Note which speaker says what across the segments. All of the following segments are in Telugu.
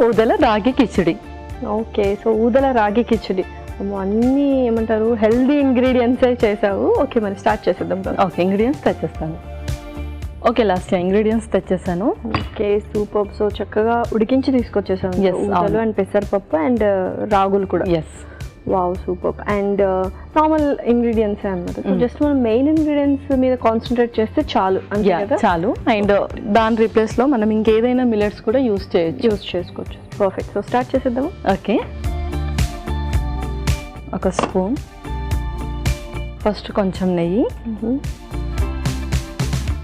Speaker 1: ఊదల రాగి కిచిడి.
Speaker 2: ఓకే, సో ఊదల రాగి కిచిడి అన్నీ ఏమంటారు హెల్దీ ఇంగ్రీడియంట్సే చేసావు. ఓకే, మరి స్టార్ట్ చేసేద్దాం.
Speaker 1: ఓకే, ఇంగ్రీడియంట్స్ తెచ్చేస్తాను. ఓకే, లాస్ట్ ఇంగ్రీడియంట్స్ తెచ్చేసాను.
Speaker 2: Okay, super. సో చక్కగా ఉడికించి తీసుకొచ్చేసాను. ఊదలు అండ్ పెసరపప్పు అండ్ రాగులు కూడా.
Speaker 1: Yes,
Speaker 2: wow, super. And normal ingredients అన్నమాట. సో జస్ట్ మనం మెయిన్ ఇంగ్రీడియంట్స్ మీద కాన్సన్ట్రేట్ చేస్తే చాలు.
Speaker 1: చాలు. అండ్ దాని రీప్లేస్ లో మనం ఇంకేదైనా మిల్లెట్స్ కూడా యూస్
Speaker 2: చేసుకోవచ్చు. పర్ఫెక్ట్. సో స్టార్ట్ చేసేద్దాము.
Speaker 1: ఓకే, ఒక స్పూన్, ఫస్ట్ కొంచెం నెయ్యి.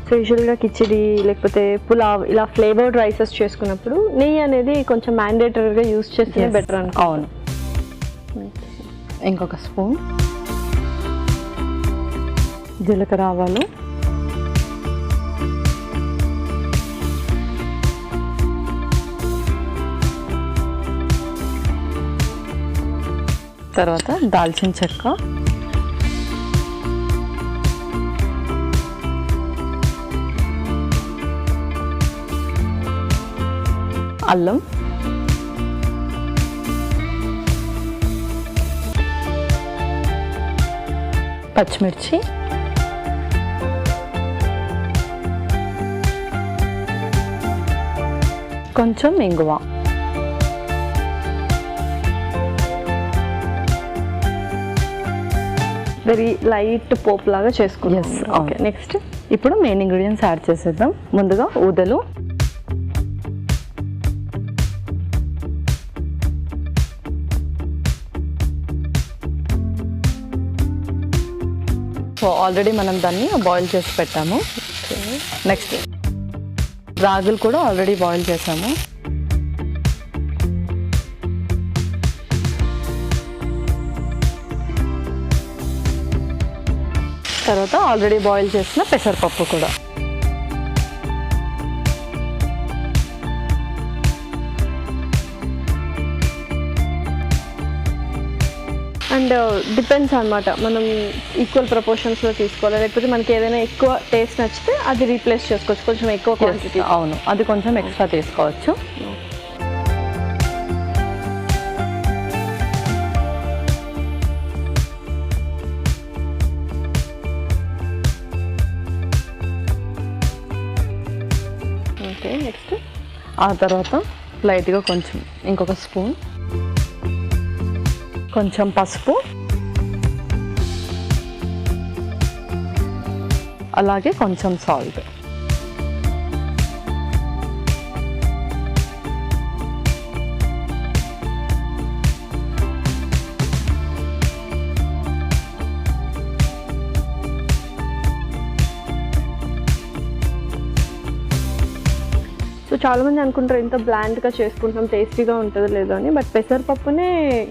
Speaker 2: సో యూజువల్గా కిచిడి లేకపోతే పులావ్ ఇలా ఫ్లేవర్డ్ రైసెస్ చేసుకున్నప్పుడు నెయ్యి అనేది కొంచెం మ్యాండేటరీగా యూస్ చేస్తే బెటర్ అని.
Speaker 1: అవును. ఇంకొక స్పూన్ జీలకర్ర, ఆవాలు, తర్వాత దాల్చిన చెక్క, అల్లం, పచ్చిమిర్చి, కొంచెం ఇంగువ.
Speaker 2: వెరీ లైట్ పోపు లాగా చేసుకుంటాం.
Speaker 1: ఓకే, నెక్స్ట్ ఇప్పుడు మెయిన్ ఇంగ్రీడియంట్స్ యాడ్ చేసేద్దాం. ముందుగా ఊదలు, సో ఆల్రెడీ మనం దాన్ని బాయిల్ చేసి పెట్టాము. నెక్స్ట్ రాగులు కూడా ఆల్రెడీ బాయిల్ చేసాము. తర్వాత ఆల్రెడీ బాయిల్ చేసిన పెసరపప్పు కూడా.
Speaker 2: అండ్ డిపెండ్స్ అనమాట, మనం ఈక్వల్ ప్రపోర్షన్స్లో తీసుకోవాలి. లేకపోతే మనకి ఏదైనా ఎక్కువ టేస్ట్ నచ్చితే అది రీప్లేస్ చేసుకోవచ్చు, కొంచెం ఎక్కువ క్వాంటిటీ.
Speaker 1: అవును, అది కొంచెం ఎక్స్ట్రా తీసుకోవచ్చు.
Speaker 2: ఓకే, నెక్స్ట్
Speaker 1: ఆ తర్వాత లైట్గా కొంచెం ఇంకొక స్పూన్, కొంచెం పసుపు, అలాగే కొంచెం సాల్ట్.
Speaker 2: సో చాలా మంది అనుకుంటారు ఎంత బ్లాండ్గా చేసుకుంటాం, టేస్టీగా ఉంటుందో లేదో అని. బట్ పెసరపప్పునే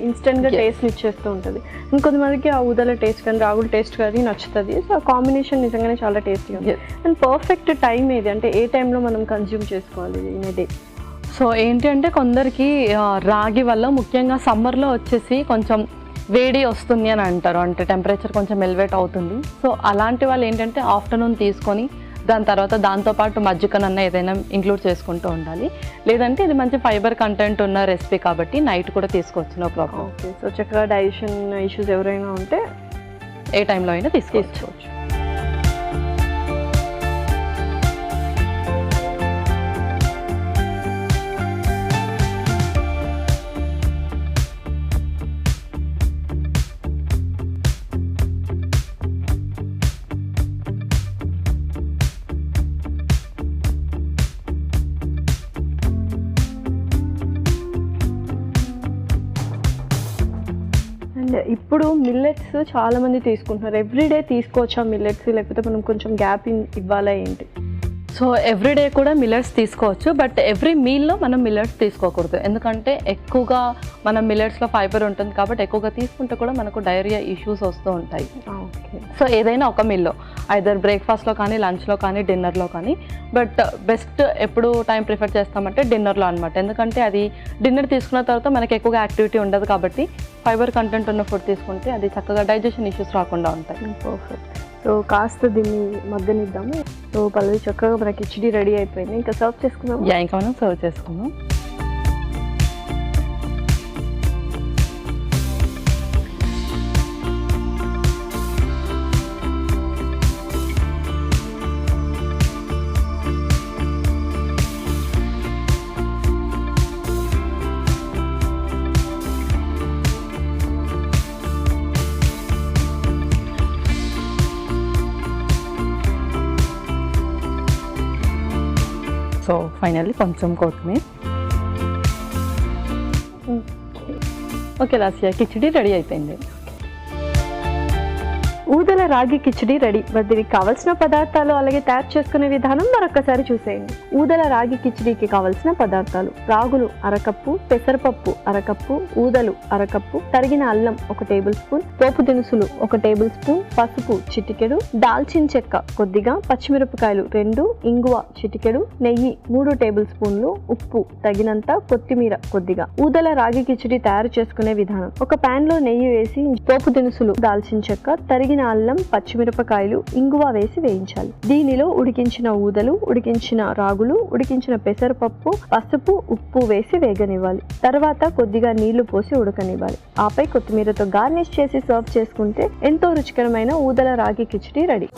Speaker 2: ఇన్స్టెంట్గా టేస్ట్ని ఇచ్చేస్తూ ఉంటుంది. ఇంకొంతమందికి ఆ ఊదల టేస్ట్ కానీ రాగుల టేస్ట్ కానీ నచ్చుతుంది. సో ఆ కాంబినేషన్ నిజంగానే చాలా టేస్టీగా ఉంది. అండ్ పర్ఫెక్ట్ టైం ఏది అంటే ఏ టైంలో మనం కన్జ్యూమ్ చేసుకోవాలి ఇన్ డే?
Speaker 1: సో ఏంటి అంటే కొందరికి రాగి వల్ల ముఖ్యంగా సమ్మర్లో వచ్చేసి కొంచెం వేడి వస్తుంది అని అంటారు, అంటే టెంపరేచర్ కొంచెం ఎలివేట్ అవుతుంది. సో అలాంటి వాళ్ళు ఏంటంటే ఆఫ్టర్నూన్ తీసుకొని దాని తర్వాత దాంతోపాటు మజ్జిగనన్నా ఏదైనా ఇంక్లూడ్ చేసుకుంటూ ఉండాలి. లేదంటే ఇది మంచి ఫైబర్ కంటెంట్ ఉన్న రెసిపీ కాబట్టి నైట్ కూడా తీసుకోవచ్చు, నో ప్రాబ్లం.
Speaker 2: ఓకే, సో చక్కగా డైజెషన్ ఇష్యూస్ ఎవరైనా ఉంటే
Speaker 1: ఏ టైంలో అయినా తీసుకోవచ్చు.
Speaker 2: అండ్ ఇప్పుడు మిల్లెట్స్ చాలా మంది తీసుకుంటున్నారు. ఎవ్రీడే తీసుకోవచ్చా మిల్లెట్స్, లేకపోతే మనం కొంచెం గ్యాప్ ఇవ్వాలా ఏంటి?
Speaker 1: సో ఎవ్రీడే కూడా మిల్లెట్స్ తీసుకోవచ్చు, బట్ ఎవ్రీ మీల్లో మనం మిల్లెట్స్ తీసుకోకూడదు. ఎందుకంటే ఎక్కువగా మనం మిల్లెట్స్లో ఫైబర్ ఉంటుంది కాబట్టి ఎక్కువగా తీసుకుంటే కూడా మనకు డైరియా ఇష్యూస్ వస్తూ ఉంటాయి.
Speaker 2: ఓకే,
Speaker 1: సో ఏదైనా ఒక మీల్లో ఐదర్ బ్రేక్ఫాస్ట్లో కానీ, లంచ్లో కానీ, డిన్నర్లో కానీ. బట్ బెస్ట్ ఎప్పుడు టైం ప్రిఫర్ చేస్తామంటే డిన్నర్లో అనమాట. ఎందుకంటే అది డిన్నర్ తీసుకున్న తర్వాత మనకి ఎక్కువగా యాక్టివిటీ ఉండదు కాబట్టి ఫైబర్ కంటెంట్ ఉన్న ఫుడ్ తీసుకుంటే అది చక్కగా డైజెషన్ ఇష్యూస్ రాకుండా ఉంటాయి.
Speaker 2: పర్ఫెక్ట్. సో కాస్త దీన్ని మగ్గనిద్దాము. సో పల్లవి చక్కగా మనకి కిచిడి రెడీ అయిపోయింది, ఇంకా సర్వ్ చేసుకుందాం.
Speaker 1: ఇంకా మనం సర్వ్ చేసుకుందాం. సో ఫైనల్లీ కొంచెం కొత్తిమీర. ఓకే లాస్య, కిచిడి రెడీ అయిపోయింది.
Speaker 2: ఊదల రాగి కిచిడి రెడీ. మరి దీనికి కావాల్సిన పదార్థాలు అలాగే తయారు చేసుకునే విధానం మరొకసారి చూసేయండి. ఊదల రాగి కిచిడికి కావాల్సిన పదార్థాలు: రాగులు అరకప్పు, పెసరపప్పు అరకప్పు, ఊదలు అరకప్పు, తరిగిన అల్లం 1 టేబుల్ స్పూన్, పోపు దినుసులు 1 టేబుల్ స్పూన్, పసుపు చిటికెడు, దాల్చిన చెక్క కొద్దిగా, పచ్చిమిరపకాయలు 2, ఇంగువ చిటికెడు, నెయ్యి 3 టేబుల్ స్పూన్లు, ఉప్పు తగినంత, కొత్తిమీర కొద్దిగా. ఊదల రాగి కిచిడి తయారు చేసుకునే విధానం: ఒక పాన్ లో నెయ్యి వేసి పోపు దినుసులు, దాల్చిన చెక్క, తరిగిన అల్లం, పచ్చిమిరపకాయలు, ఇంగువ వేసి వేయించాలి. దీనిలో ఉడికించిన ఊదలు, ఉడికించిన రాగులు, ఉడికించిన పెసరపప్పు, పసుపు, ఉప్పు వేసి వేగనివ్వాలి. తర్వాత కొద్దిగా నీళ్లు పోసి ఉడకనివ్వాలి. ఆపై కొత్తిమీరతో గార్నిష్ చేసి సర్వ్ చేసుకుంటే ఎంతో రుచికరమైన ఊదల రాగి కిచిడి రెడీ.